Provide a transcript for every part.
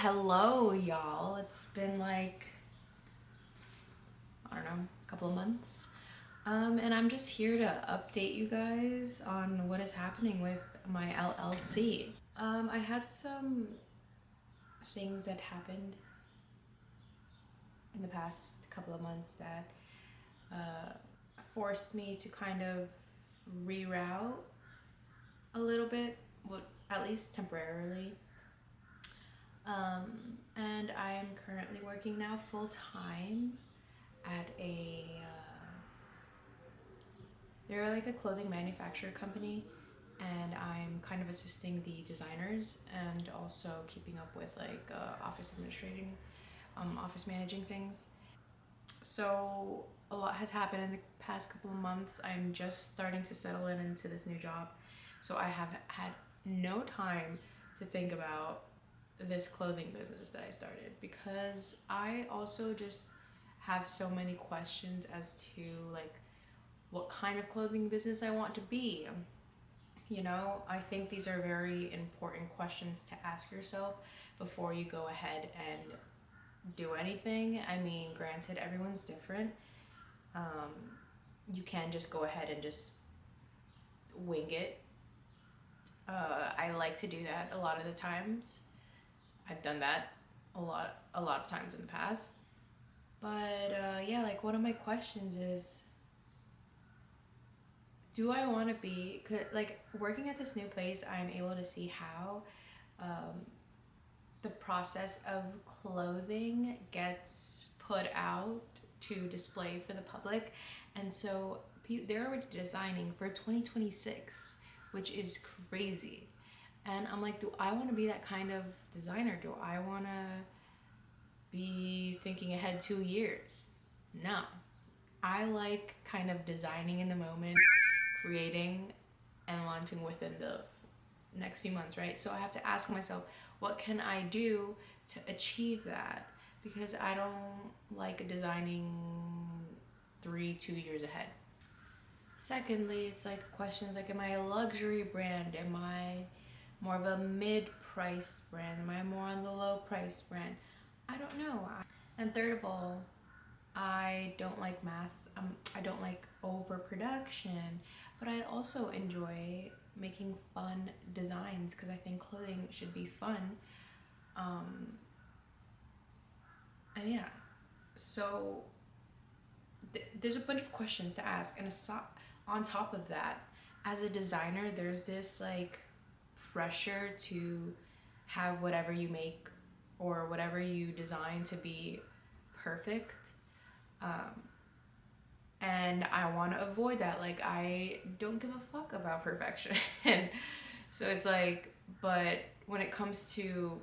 Hello, y'all. It's been like, I don't know, a couple of months. And I'm just here to update you guys on what is happening with my LLC. I had some things that happened in the past couple of months that forced me to kind of reroute a little bit, well, at least temporarily. And I am currently working now full time at they're like a clothing manufacturer company, and I'm kind of assisting the designers and also keeping up with like office managing things. So a lot has happened in the past couple of months. I'm just starting to settle into this new job, so I have had no time to think about this clothing business that I started, because I also just have so many questions as to like what kind of clothing business I want to be. I think these are very important questions to ask yourself before you go ahead and do anything. I mean, granted, everyone's different. You can just go ahead and just wing it. I like to do that a lot of the times. I've done that a lot of times in the past. But yeah, like one of my questions is, do I want to be, like, working at this new place, I'm able to see how the process of clothing gets put out to display for the public. And so they're already designing for 2026, which is crazy. And I'm like, do I want to be that kind of designer? Do I want to be thinking ahead 2 years? No. I like kind of designing in the moment, creating and launching within the next few months, right? So I have to ask myself, what can I do to achieve that? Because I don't like designing 2 years ahead. Secondly, it's like questions like, am I a luxury brand? Am I more of a mid-priced brand? Am I more on the low-priced brand? I don't know. And third of all, I don't like I don't like overproduction, but I also enjoy making fun designs, because I think clothing should be fun. And yeah, so there's a bunch of questions to ask, and on top of that, as a designer, there's this like pressure to have whatever you make or whatever you design to be perfect. And I want to avoid that. Like, I don't give a fuck about perfection. So it's like, but when it comes to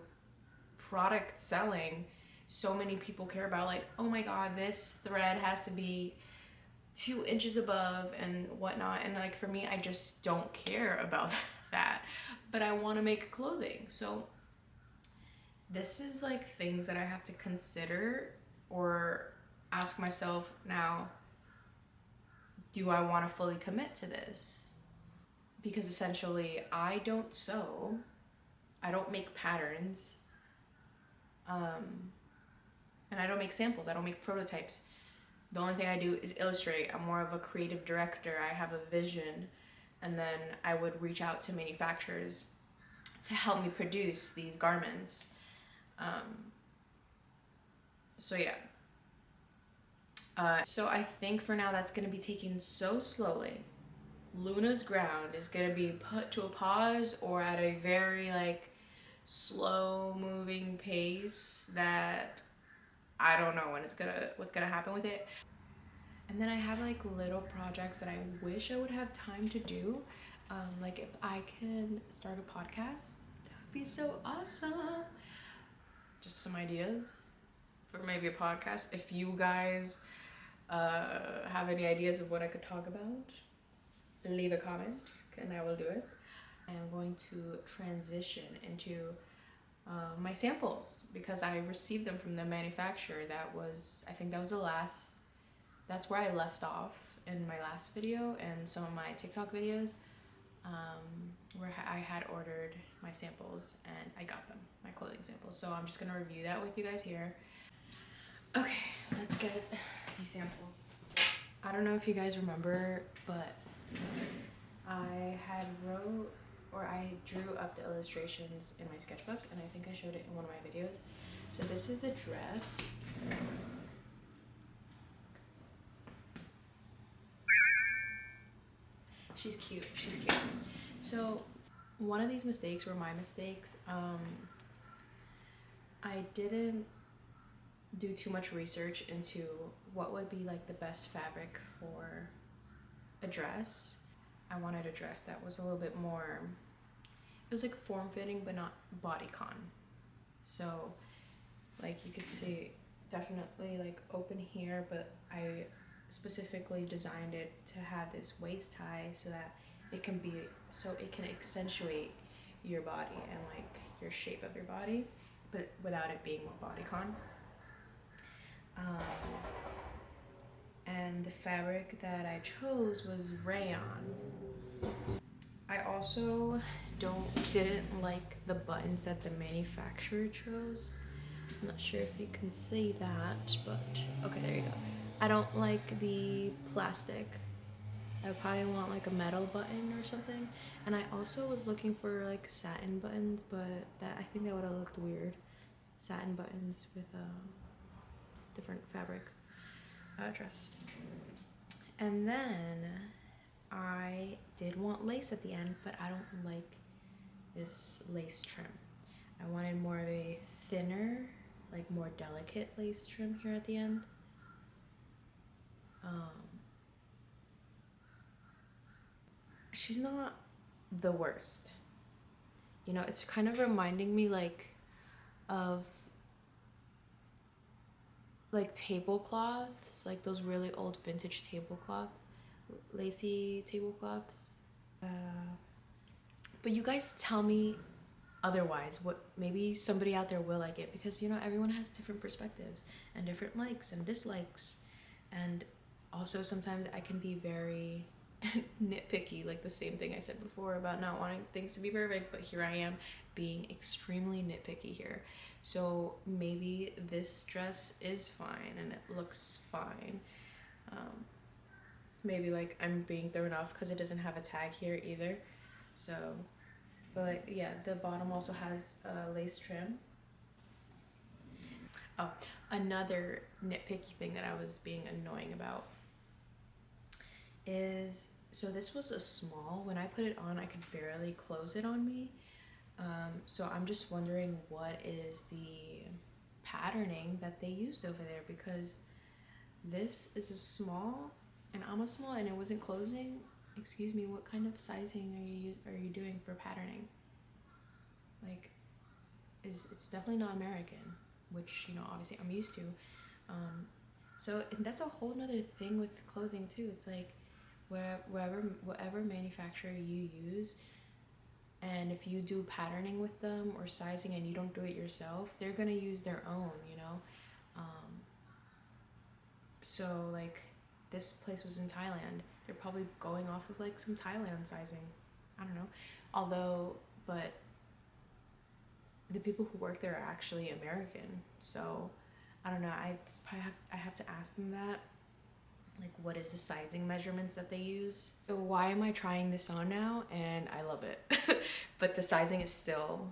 product selling, so many people care about like, oh my god, this thread has to be 2 inches above and whatnot. And like, for me, I just don't care about that. But I want to make clothing. So this is like things that I have to consider or ask myself now, do I want to fully commit to this? Because essentially, I don't sew, I don't make patterns, and I don't make samples, I don't make prototypes. The only thing I do is illustrate. I'm more of a creative director. I have a vision, and then I would reach out to manufacturers to help me produce these garments. So yeah. So I think for now that's going to be taken so slowly. Luna's ground is going to be put to a pause or at a very like slow moving pace that I don't know what's gonna happen with it. And then I have like little projects that I wish I would have time to do. Like if I can start a podcast, that would be so awesome. Just some ideas for maybe a podcast. If you guys have any ideas of what I could talk about, leave a comment and I will do it. I am going to transition into my samples, because I received them from the manufacturer. I think that was that's where I left off in my last video and some of my TikTok videos. where I had ordered my samples and I got them, my clothing samples. So I'm just gonna review that with you guys here. Okay, let's get these samples. I don't know if you guys remember, but I drew up the illustrations in my sketchbook, and I think I showed it in one of my videos. So this is the dress. She's cute, she's cute. So one of these mistakes were my mistakes. I didn't do too much research into what would be like the best fabric for a dress. I wanted a dress that was a little bit more, it was like form-fitting but not bodycon. So like you could see definitely like open here, but I specifically designed it to have this waist tie so that it can accentuate your body and like your shape of your body, but without it being more bodycon. And the fabric that I chose was rayon. I also didn't like the buttons that the manufacturer chose. I'm not sure if you can see that, but okay, there you go. I don't like the plastic. I probably want like a metal button or something. And I also was looking for like satin buttons, but I think that would have looked weird. Satin buttons with a different fabric dress. And then I did want lace at the end, but I don't like this lace trim. I wanted more of a thinner, like more delicate lace trim here at the end. She's not the worst. You know, it's kind of reminding me like of like tablecloths, like those really old vintage tablecloths, lacy tablecloths. But you guys tell me otherwise. What, maybe somebody out there will like it, because you know everyone has different perspectives and different likes and dislikes, and also sometimes I can be very nitpicky, like the same thing I said before about not wanting things to be perfect, but here I am being extremely nitpicky here. So maybe this dress is fine and it looks fine. Maybe like I'm being thrown off because it doesn't have a tag here either. So, but like, yeah, the bottom also has a lace trim. Oh, another nitpicky thing that I was being annoying about is, so this was a small. When I put it on, I could barely close it on me. So I'm just wondering what is the patterning that they used over there, because this is a small and I'm a small and it wasn't closing. Excuse me, what kind of sizing are you doing for patterning? Like, it's definitely not American, which, you know, obviously I'm used to. So, and that's a whole nother thing with clothing too. It's like whatever manufacturer you use, and if you do patterning with them or sizing and you don't do it yourself, they're gonna use their own, you know. So like this place was in Thailand. They're probably going off of like some Thailand sizing. I don't know. Although, but the people who work there are actually American. So I don't know. I have to ask them that. Like, what is the sizing measurements that they use? So why am I trying this on now? And I love it. But the sizing is still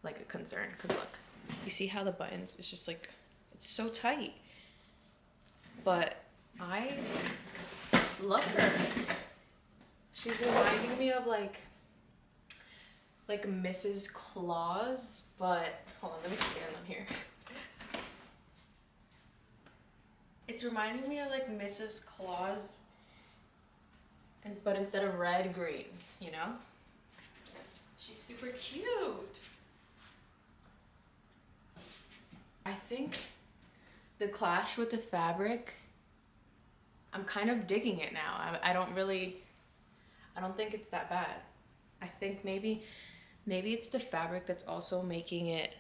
like a concern, because look, you see how the buttons, it's just like, it's so tight. But I love her. She's reminding me of like Mrs. Claus, but hold on, let me stand on here. It's reminding me of like Mrs. Claus, but instead of red, green, you know? She's super cute. I think the clash with the fabric, I'm kind of digging it now. I don't think it's that bad. I think maybe it's the fabric that's also making it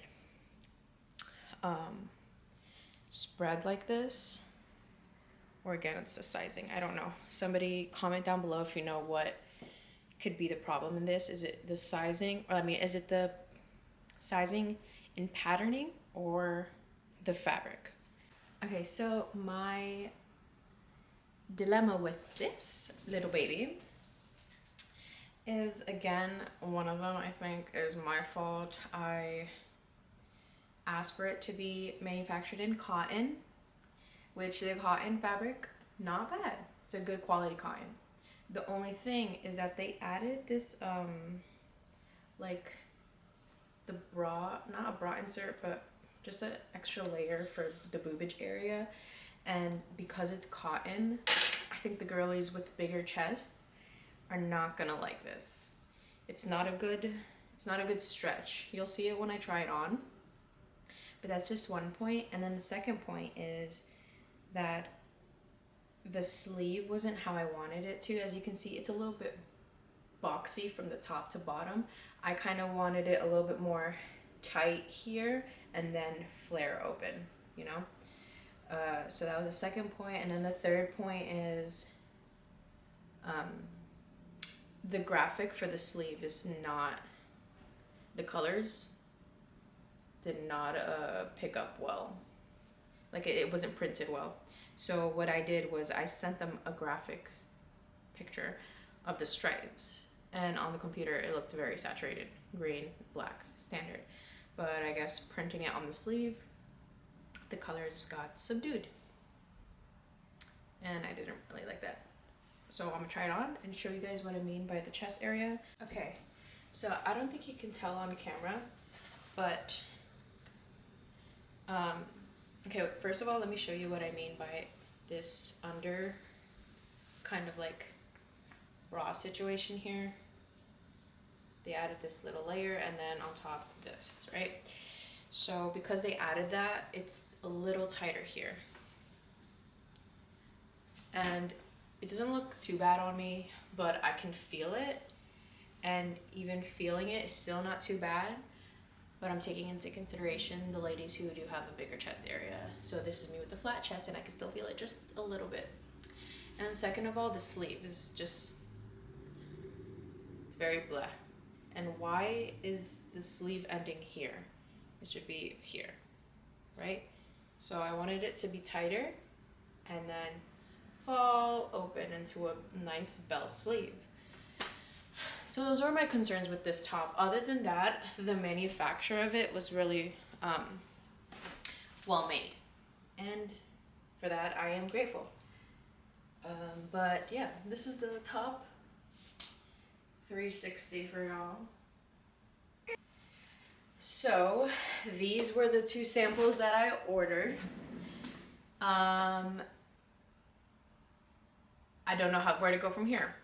spread like this. Or again, it's the sizing. I don't know. Somebody comment down below if you know what could be the problem in this. Is it the sizing, or I mean, is it the sizing and patterning or the fabric? Okay, so my dilemma with this little baby is, again, one of them I think is my fault. I asked for it to be manufactured in cotton, which the cotton fabric, not bad. It's a good quality cotton. The only thing is that they added this like the bra, not a bra insert, but just an extra layer for the boobage area. And because it's cotton, I think the girlies with bigger chests are not gonna like this. It's not a good stretch. You'll see it when I try it on. But that's just one point. And then the second point is that the sleeve wasn't how I wanted it to. As you can see, it's a little bit boxy from the top to bottom. I kind of wanted it a little bit more tight here and then flare open, you know? So that was the second point. And then the third point is the graphic for the sleeve is not, the colors did not pick up well. Like it wasn't printed well. So what I did was I sent them a graphic picture of the stripes, and on the computer it looked very saturated, green, black, standard. But I guess printing it on the sleeve, the colors got subdued. And I didn't really like that. So I'm gonna try it on and show you guys what I mean by the chest area. Okay, so I don't think you can tell on camera, but okay, first of all, let me show you what I mean by this under kind of like bra situation here. They added this little layer and then on top this, right? So because they added that, it's a little tighter here. And it doesn't look too bad on me, but I can feel it. And even feeling it is still not too bad. But I'm taking into consideration the ladies who do have a bigger chest area. So this is me with the flat chest and I can still feel it just a little bit. And then second of all, the sleeve is just, it's very blah. And why is the sleeve ending here? It should be here, right? So I wanted it to be tighter and then fall open into a nice bell sleeve. So those are my concerns with this top. Other than that, the manufacture of it was really well made. And for that, I am grateful. But yeah, this is the top 360 for y'all. So these were the two samples that I ordered. I don't know where to go from here.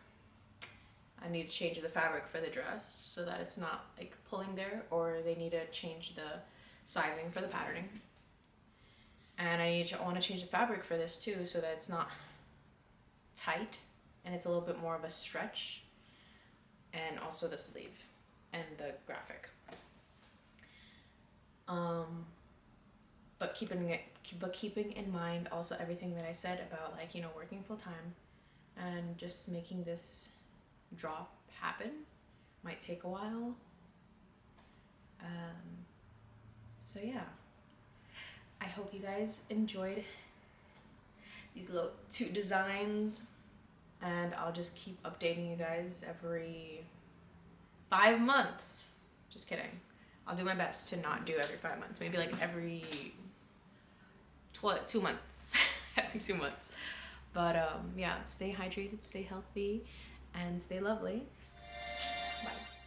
I need to change the fabric for the dress so that it's not like pulling there, or they need to change the sizing for the patterning. And I want to change the fabric for this too so that it's not tight and it's a little bit more of a stretch, and also the sleeve and the graphic. But keeping in mind also everything that I said about, like, you know, working full time and just making this drop happen might take a while. So yeah, I hope you guys enjoyed these little two designs, and I'll just keep updating you guys every 5 months. Just kidding. I'll do my best to not do every 5 months. Maybe like every 2 months. Every 2 months. But yeah, stay hydrated, stay healthy, and stay lovely. Bye.